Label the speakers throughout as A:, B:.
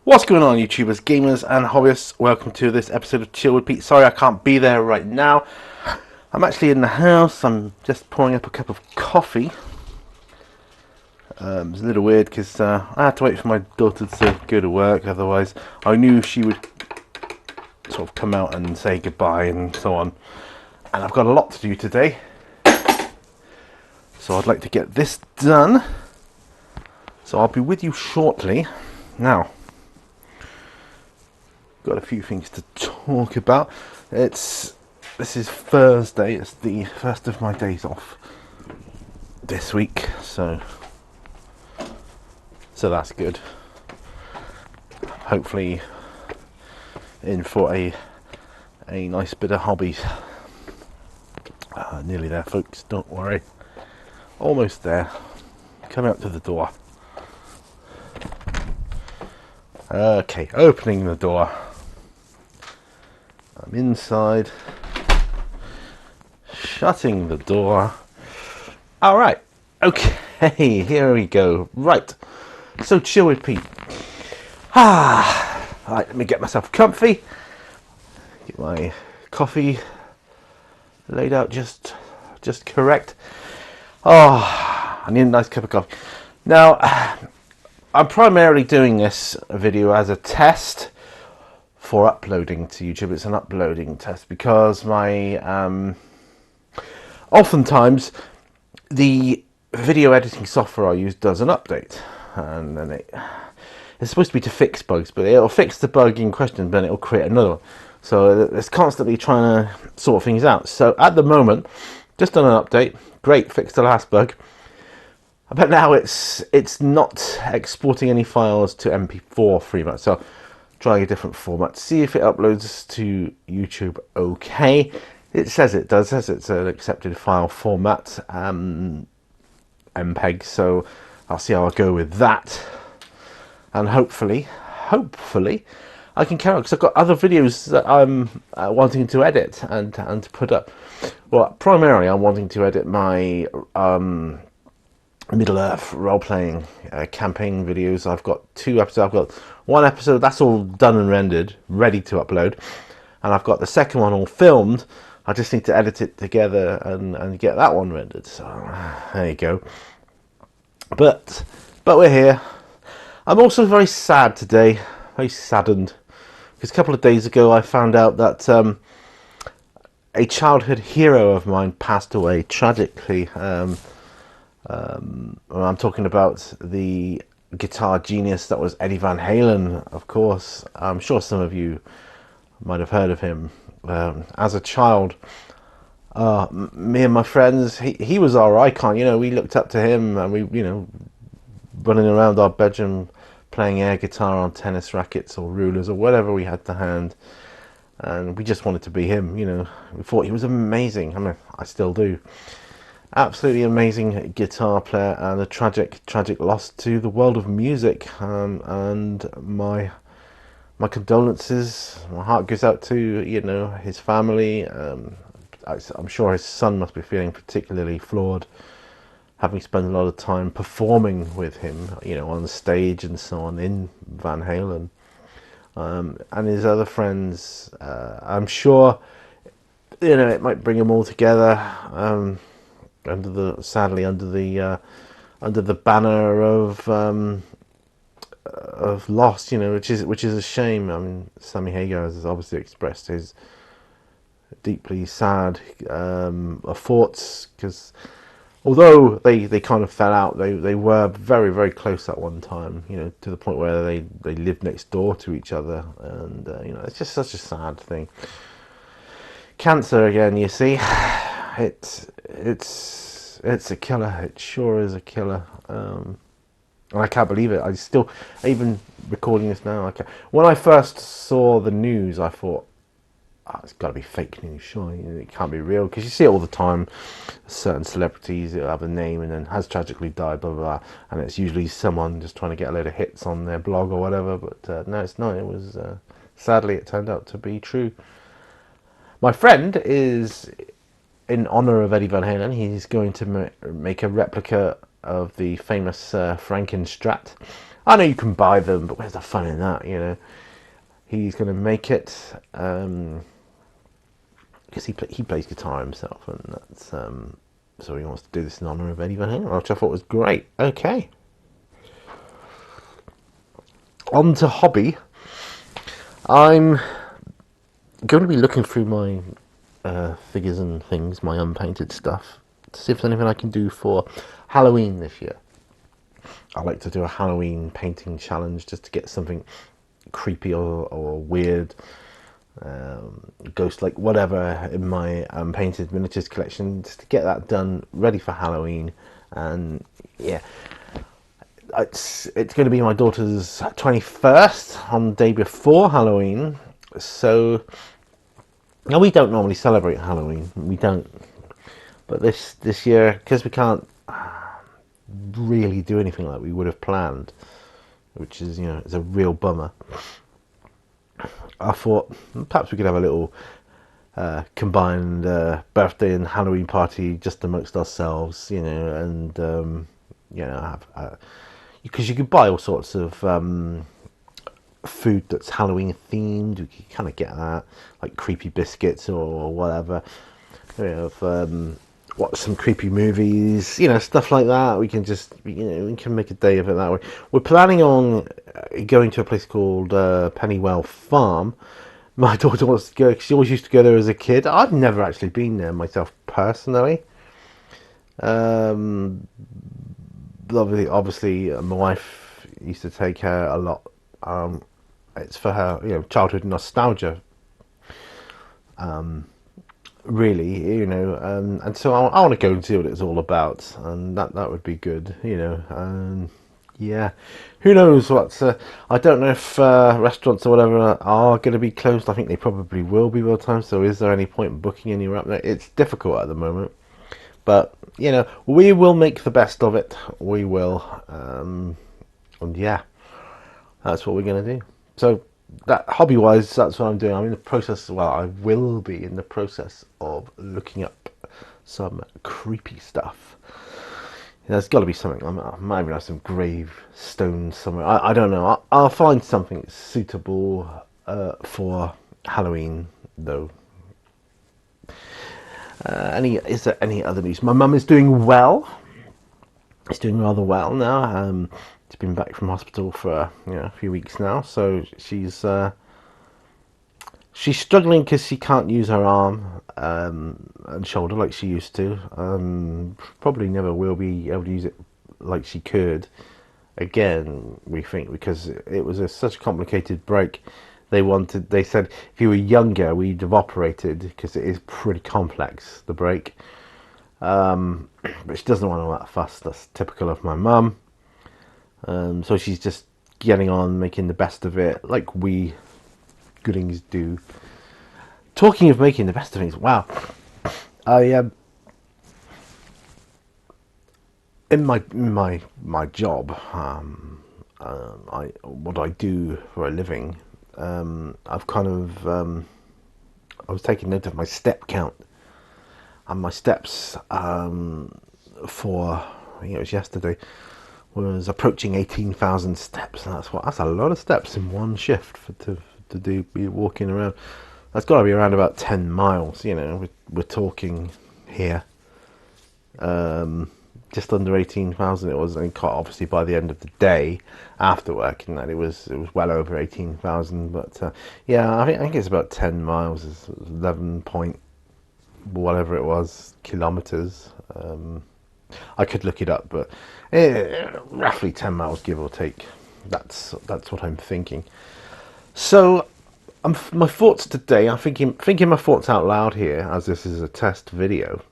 A: What's going on, YouTubers, gamers, and hobbyists? Welcome to this episode of Chill with Pete. Sorry I can't be there right now. I'm actually in the house. I'm just pouring up a cup of coffee. It's a little weird because I had to wait for my daughter to go to work. Otherwise, I knew she would sort of come out and say goodbye and so on. And I've got a lot to do today. So I'd like to get this done. So I'll be with you shortly. Now, got a few things to talk about. This is Thursday. It's the first of my days off this week, so that's good. Hopefully in for a nice bit of hobbies. Nearly there, folks, don't worry. Almost there. Coming up to the door. Okay, opening the door. I'm inside, shutting the door. Alright, okay, here we go. Right, so Chill with Pete. Right, let me get myself comfy. Get my coffee laid out just correct. Oh, I need a nice cup of coffee. Now, I'm primarily doing this video as a test for uploading to YouTube. It's an uploading test because my oftentimes the video editing software I use does an update, and then it's supposed to be to fix bugs, but it'll fix the bug in question, then it'll create another one. So it's constantly trying to sort things out. So at the moment, just done an update. Great, fixed the last bug. But now it's not exporting any files to MP4 format. So trying a different format to see if it uploads to YouTube okay. It says it does, says it's an accepted file format, MPEG, so I'll see how I go with that. And hopefully, I can carry on, because I've got other videos that I'm wanting to edit and to put up. Well, primarily I'm wanting to edit my Middle-earth role-playing campaign videos. I've got 2 episodes. I've got 1 episode that's all done and rendered, ready to upload, and I've got the second one all filmed. I just need to edit it together and get that one rendered. So there you go. But we're here. I'm also very sad today, very saddened, because a couple of days ago I found out that a childhood hero of mine passed away tragically. I'm talking about the guitar genius that was Eddie Van Halen, of course. I'm sure some of you might have heard of him. As a child, me and my friends, he was our icon. You know, we looked up to him, and we, you know, running around our bedroom playing air guitar on tennis rackets or rulers or whatever we had to hand. And we just wanted to be him, you know. We thought he was amazing. I mean, I still do. Absolutely amazing guitar player, and a tragic loss to the world of music. And my condolences. My heart goes out to, you know, his family. I'm sure his son must be feeling particularly flawed, having spent a lot of time performing with him, you know, on the stage and so on in Van Halen. And his other friends. I'm sure, you know, it might bring them all together. Sadly under the banner of loss, you know, which is a shame. I mean, Sammy Hagar has obviously expressed his deeply sad thoughts, because although they kind of fell out, they were very, very close at one time, you know, to the point where they lived next door to each other. And you know, it's just such a sad thing. Cancer again, you see. It's a killer. It sure is a killer. And I can't believe it. Even recording this now, when I first saw the news, I thought, oh, it's got to be fake news, surely. It can't be real, because you see it all the time. Certain celebrities will have a name and then has tragically died, blah, blah, blah, and it's usually someone just trying to get a load of hits on their blog or whatever. But no, it's not. It was, sadly, it turned out to be true. My friend is, in honor of Eddie Van Halen, he's going to make a replica of the famous Frankenstrat. I know you can buy them, but where's the fun in that, you know? He's going to make it, because he plays guitar himself, and that's so he wants to do this in honour of Eddie Van Halen, which I thought was great. Okay, on to hobby. I'm going to be looking through my figures and things, my unpainted stuff, to see if there's anything I can do for Halloween this year. I like to do a Halloween painting challenge just to get something creepy or weird, ghost like whatever in my painted miniatures collection, just to get that done ready for Halloween. And yeah, it's going to be my daughter's 21st on the day before Halloween, so no, we don't normally celebrate Halloween, we don't, but this year, because we can't really do anything like we would have planned, which is, you know, it's a real bummer. I thought perhaps we could have a little combined birthday and Halloween party just amongst ourselves, you know, and you know, have because you could buy all sorts of food that's Halloween themed. You can kind of get that, like creepy biscuits or whatever. We have watch some creepy movies, you know, stuff like that. We can just, you know, we can make a day of it that way. We're planning on going to a place called Pennywell Farm. My daughter wants to go, 'cause she always used to go there as a kid. I've never actually been there myself personally. Obviously, my wife used to take her a lot. It's for her, you know, childhood nostalgia. Really, you know, and so I want to go and see what it's all about, and that would be good, you know. Yeah, who knows what? I don't know if restaurants or whatever are going to be closed. I think they probably will be by the time. So, is there any point in booking anywhere up there? It's difficult at the moment, but you know, we will make the best of it. We will, and yeah, that's what we're going to do. So, that hobby-wise, that's what I'm doing. I'm in the process. Well, I will be in the process of looking up some creepy stuff. There's got to be something. I might even have some gravestones somewhere. I don't know. I'll find something suitable for Halloween, though. Is there any other news? My mum is doing well. She's doing rather well now. She's been back from hospital for a few weeks now, so she's struggling because she can't use her arm and shoulder like she used to. Probably never will be able to use it like she could again, we think, because it was such a complicated break. They said if you were younger, we'd have operated, because it is pretty complex, the break. But she doesn't want all that fuss. That's typical of my mum. So she's just getting on, making the best of it, like we goodings do. Talking of making the best of things, wow. I in my job, what I do for a living, I've kind of I was taking note of my step count, and my steps for, I think it was yesterday, was approaching 18,000 steps, and that's a lot of steps in one shift to be walking around. That's got to be around about 10 miles, you know. We're talking here. Just under 18,000 it was, and obviously by the end of the day after work, and that it was well over 18,000. But yeah, I think it's about 10 miles, is 11 point whatever it was kilometers. I could look it up, but roughly 10 miles, give or take. That's what I'm thinking. So my thoughts today, I'm thinking my thoughts out loud here, as this is a test video.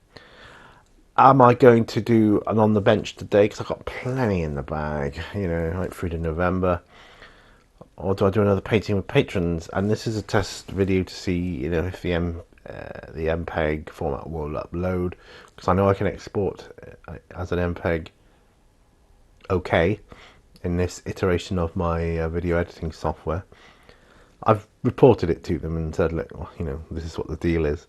A: Am I going to do an on the bench today, because I've got plenty in the bag, you know, right through to November? Or do I do another painting with patrons? And this is a test video to see, you know, if the MPEG format will upload, because I know I can export as an MPEG okay in this iteration of my video editing software. I've reported it to them and said, look, well, you know, this is what the deal is.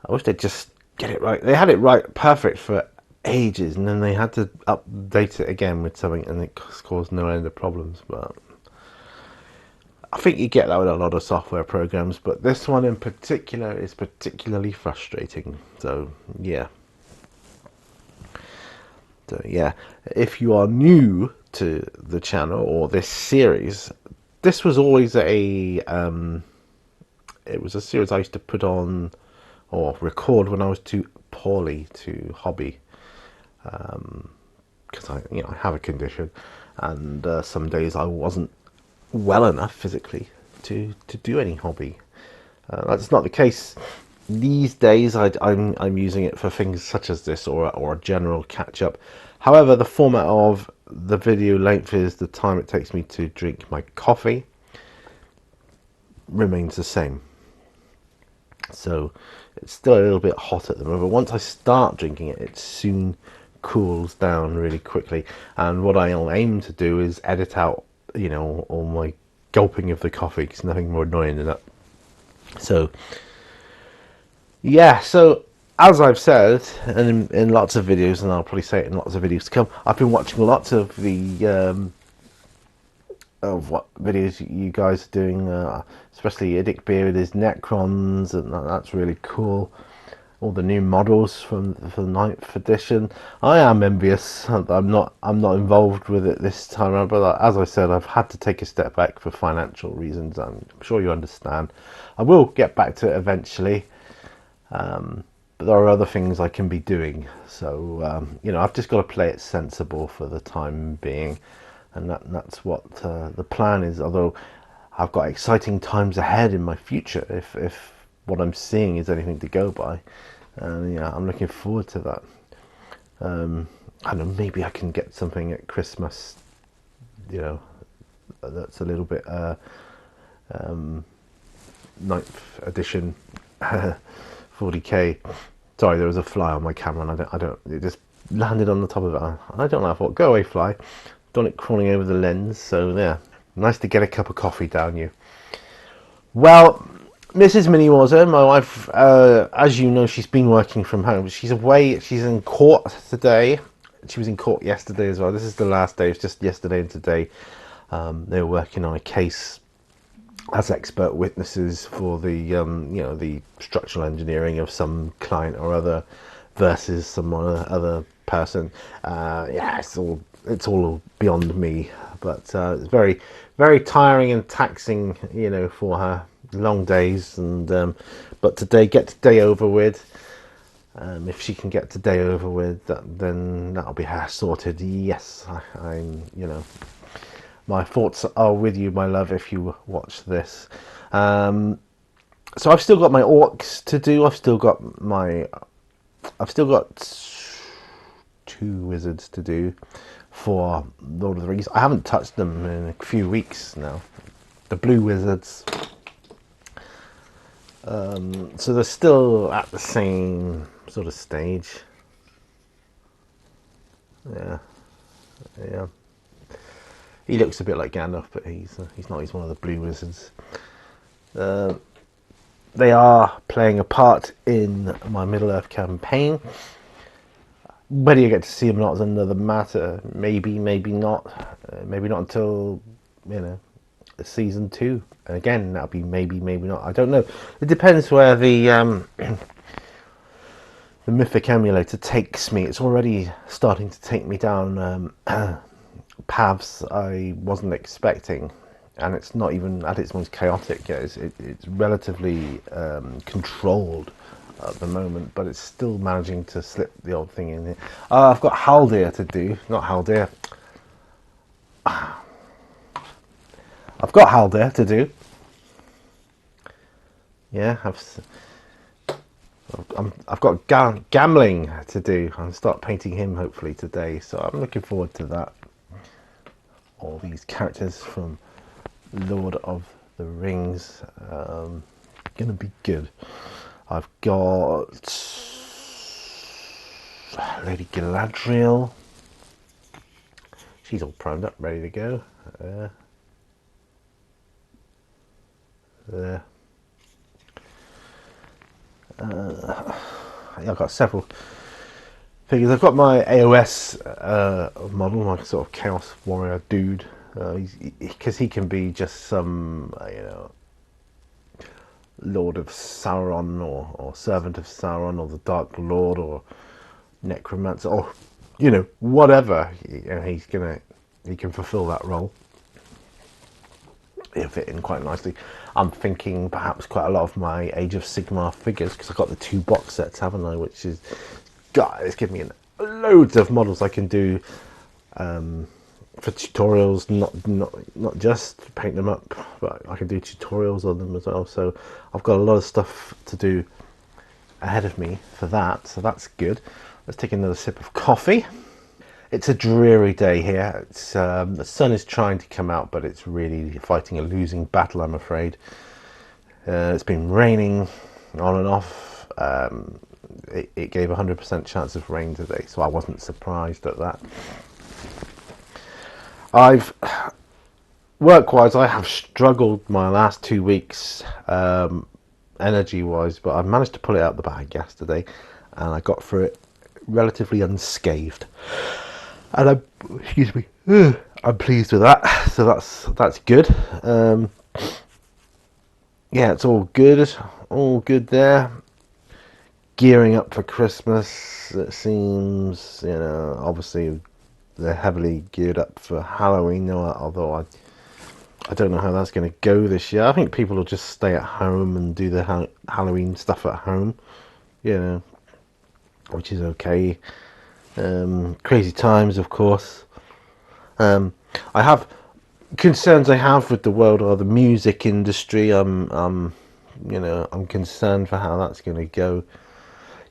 A: I wish they'd just get it right. They had it right, perfect for ages, and then they had to update it again with something, and it caused no end of problems. But I think you get that with a lot of software programs, but this one in particular is particularly frustrating. So yeah. So yeah, if you are new to the channel or this series, this was always it was a series I used to put on or record when I was too poorly to hobby, because I have a condition, and some days I wasn't well enough physically to do any hobby. That's not the case these days. I'm using it for things such as this, or a general catch up. However, the format of the video length is the time it takes me to drink my coffee remains the same. So it's still a little bit hot at the moment. Once I start drinking it, it soon cools down really quickly. And what I'll aim to do is edit out, all my gulping of the coffee, because nothing more annoying than that. So yeah, so as I've said, and in lots of videos, and I'll probably say it in lots of videos to come, I've been watching lots of the of what videos you guys are doing, especially Idic Beer with his Necrons, and that's really cool. All the new models for the 9th edition. I am envious. I'm not involved with it this time around, but as I said, I've had to take a step back for financial reasons. I'm sure you understand. I will get back to it eventually, but there are other things I can be doing. So I've just got to play it sensible for the time being, and that's what the plan is. Although I've got exciting times ahead in my future if what I'm seeing is anything to go by, and I'm looking forward to that. I don't know, maybe I can get something at Christmas, that's a little bit 9th edition 40k. Sorry, there was a fly on my camera, and I don't. It just landed on the top of it. I don't know. I thought, go away, fly. Don't it crawling over the lens. So yeah, nice to get a cup of coffee down you. Well, Mrs. Mini Warzone, my wife, as you know, she's been working from home. She's away. She's in court today. She was in court yesterday as well. This is the last day. It's just yesterday and today. They were working on a case as expert witnesses for the the structural engineering of some client or other versus some other person. It's all beyond me, but it's very, very tiring and taxing, for her. Long days, and but get today over with. If she can get today over with, then that'll be her sorted. Yes, I'm my thoughts are with you, my love, if you watch this. So I've still got my orcs to do. I've still got 2 wizards to do for Lord of the Rings. I haven't touched them in a few weeks now. The blue wizards. So they're still at the same sort of stage. Yeah. He looks a bit like Gandalf, but he's not. He's one of the blue wizards. They are playing a part in my Middle Earth campaign. Whether you get to see them or not is another matter. Maybe not. Maybe not until season 2. And again, that'll be maybe not. I don't know. It depends where the Mythic Emulator takes me. It's already starting to take me down paths I wasn't expecting, and it's not even at its most chaotic yet. It's relatively controlled at the moment, but it's still managing to slip the odd thing in here. I've got Haldir to do, not Haldir. I've got Haldir to do. Yeah, I've got gambling to do. I'll start painting him hopefully today, so I'm looking forward to that. All these characters from Lord of the Rings, gonna be good. I've got Lady Galadriel. She's all primed up, ready to go. There. I've got several thing is, I've got my AOS model, my sort of Chaos Warrior dude, because he can be just some, Lord of Sauron or Servant of Sauron or the Dark Lord or Necromancer or whatever. He can fulfill that role. He'll fit in quite nicely. I'm thinking perhaps quite a lot of my Age of Sigmar figures, because I've got the 2 box sets, haven't I? Which is, God, it's given me loads of models I can do for tutorials. Not just paint them up, but I can do tutorials on them as well. So I've got a lot of stuff to do ahead of me for that. So that's good. Let's take another sip of coffee. It's a dreary day here. It's the sun is trying to come out, but it's really fighting a losing battle, I'm afraid. It's been raining on and off. It gave 100% chance of rain today, so I wasn't surprised at that. Work-wise, I have struggled my last 2 weeks, energy-wise, but I managed to pull it out the bag yesterday, and I got through it relatively unscathed. And I'm pleased with that. So that's good. Yeah, it's all good there. Gearing up for Christmas. It seems, obviously they're heavily geared up for Halloween. Although I don't know how that's going to go this year. I think people will just stay at home and do the Halloween stuff at home. Which is okay. Crazy times, of course. I have concerns. I have with the world or the music industry. I'm concerned for how that's going to go.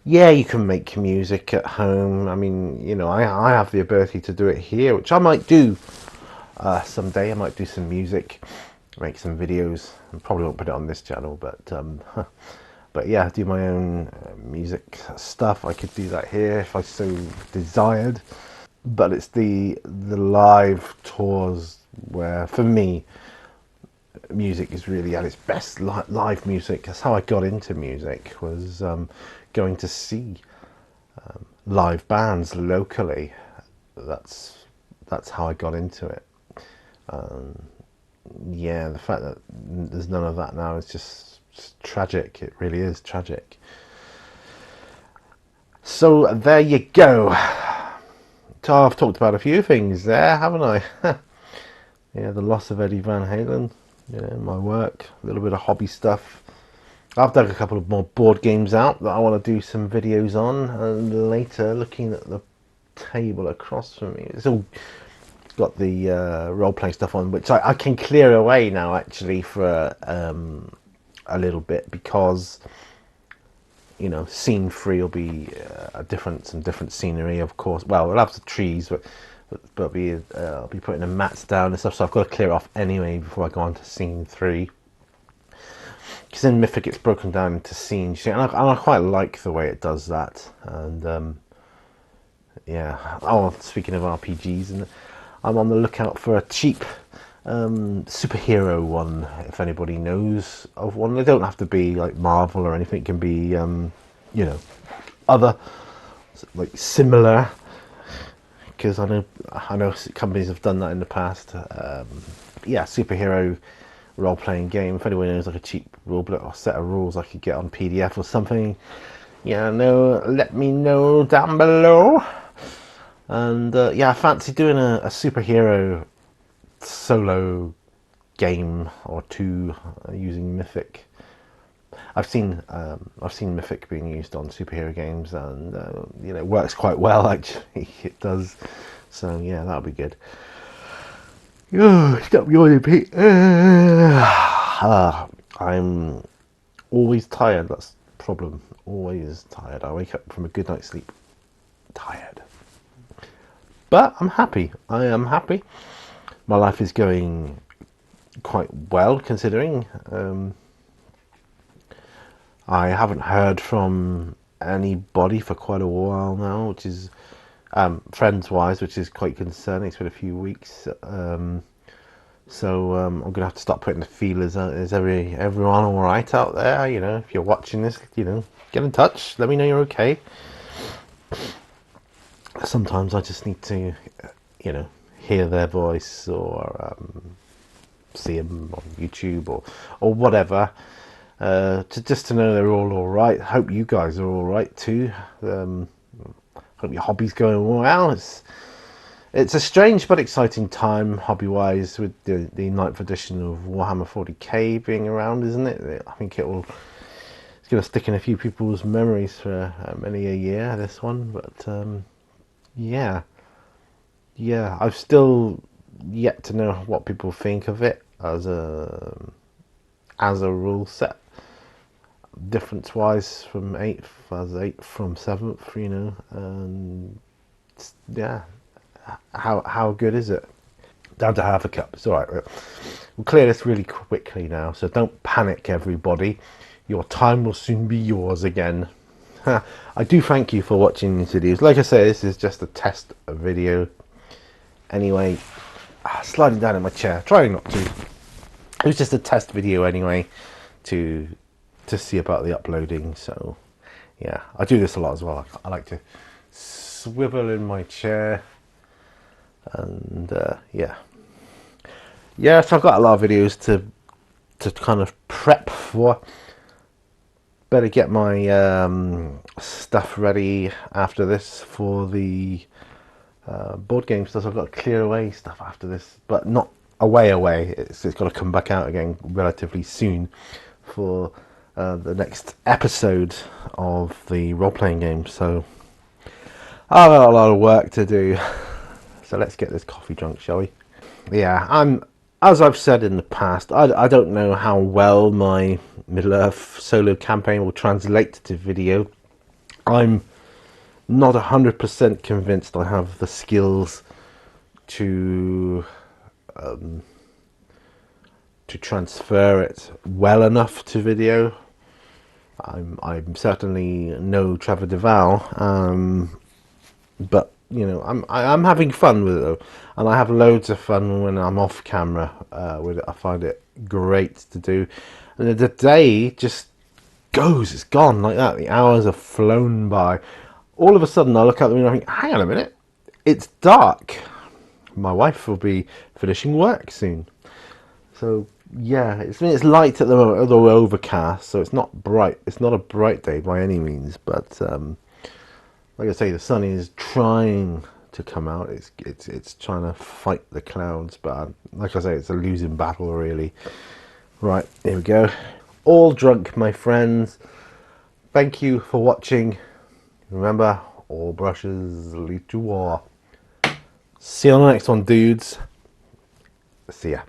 A: Yeah, you can make music at home. I mean, I have the ability to do it here, which I might do someday. I might do some music, make some videos. I probably won't put it on this channel, but yeah, do my own music stuff. I could do that here if I so desired. But it's the live tours where, for me, music is really at its best. Live music. That's how I got into music. Was going to see live bands locally. That's how I got into it. Yeah, the fact that there's none of that now is just tragic. It really is tragic. So there you go. So I've talked about a few things there, haven't I? Yeah, the loss of Eddie Van Halen, my work, a little bit of hobby stuff. I've dug a couple of more board games out that I want to do some videos on, and later, looking at the table across from me, it's all got the role-playing stuff on, which I can clear away now actually for a little bit, because scene 3 will be some different scenery, of course. Well, we'll have the trees, but I'll be putting the mats down and stuff, so I've got to clear off anyway before I go on to scene 3. Because in Mythic it's broken down into scenes, and I quite like the way it does that. And yeah. Oh, speaking of RPGs, and I'm on the lookout for a cheap superhero one, if anybody knows of one. They don't have to be like Marvel or anything. It can be other, like, similar, because I know companies have done that in the past. Yeah, superhero role-playing game. If anyone knows like a cheap rule book or set of rules I could get on PDF or something, let me know down below. And yeah, I fancy doing a superhero solo game or two using Mythic. I've seen Mythic being used on superhero games, and it works quite well actually. It does. So yeah, that'll be good. Stop yawning, Pete. I'm always tired. That's the problem. Always tired. I wake up from a good night's sleep tired. But I'm happy. I am happy. My life is going quite well, considering. I haven't heard from anybody for quite a while now, which is friends-wise, which is quite concerning. It's been a few weeks. So I'm going to have to start putting the feelers out. Is everyone all right out there? If you're watching this, get in touch. Let me know you're okay. sometimes I just need to, hear their voice or see them on YouTube or whatever. To know they're all right. Hope you guys are all right too. Hope your hobby's going well. It's a strange but exciting time hobby-wise with the 9th edition of Warhammer 40k being around, isn't it? I think it's going to stick in a few people's memories for many a year, this one. But yeah, I've still yet to know what people think of it as a rule set. Difference-wise from 8th, as 8th from 7th, and yeah, how good is it? Down to half a cup. It's all right. We'll clear this really quickly now, so don't panic, everybody. Your time will soon be yours again. I do thank you for watching these videos. Like I say, this is just a test video. Anyway, sliding down in my chair, trying not to. It was just a test video anyway, to see about the uploading. So yeah, I do this a lot as well. I like to swivel in my chair, and so I've got a lot of videos to kind of prep for. Better get my stuff ready after this for the board game stuff. I've got to clear away stuff after this, but not away. It's got to come back out again relatively soon for the next episode of the role-playing game. So I've got a lot of work to do. So let's get this coffee drunk, shall we? Yeah, as I've said in the past, I don't know how well my Middle-earth solo campaign will translate to video. I'm not 100% convinced I have the skills to transfer it well enough to video. I'm certainly no Trevor Devall, but I'm having fun with it though, and I have loads of fun when I'm off camera with it. I find it great to do, and the day just goes, it's gone like that. The hours have flown by. All of a sudden I look out the window and I think, hang on a minute, it's dark. My wife will be finishing work soon. So yeah, it's light at the moment, although overcast, so it's not bright. It's not a bright day by any means, but like I say, the sun is trying to come out. It's trying to fight the clouds, but like I say, it's a losing battle really. Right, here we go. All drunk, my friends. Thank you for watching. Remember, all brushes lead to war. See you on the next one, dudes. See ya.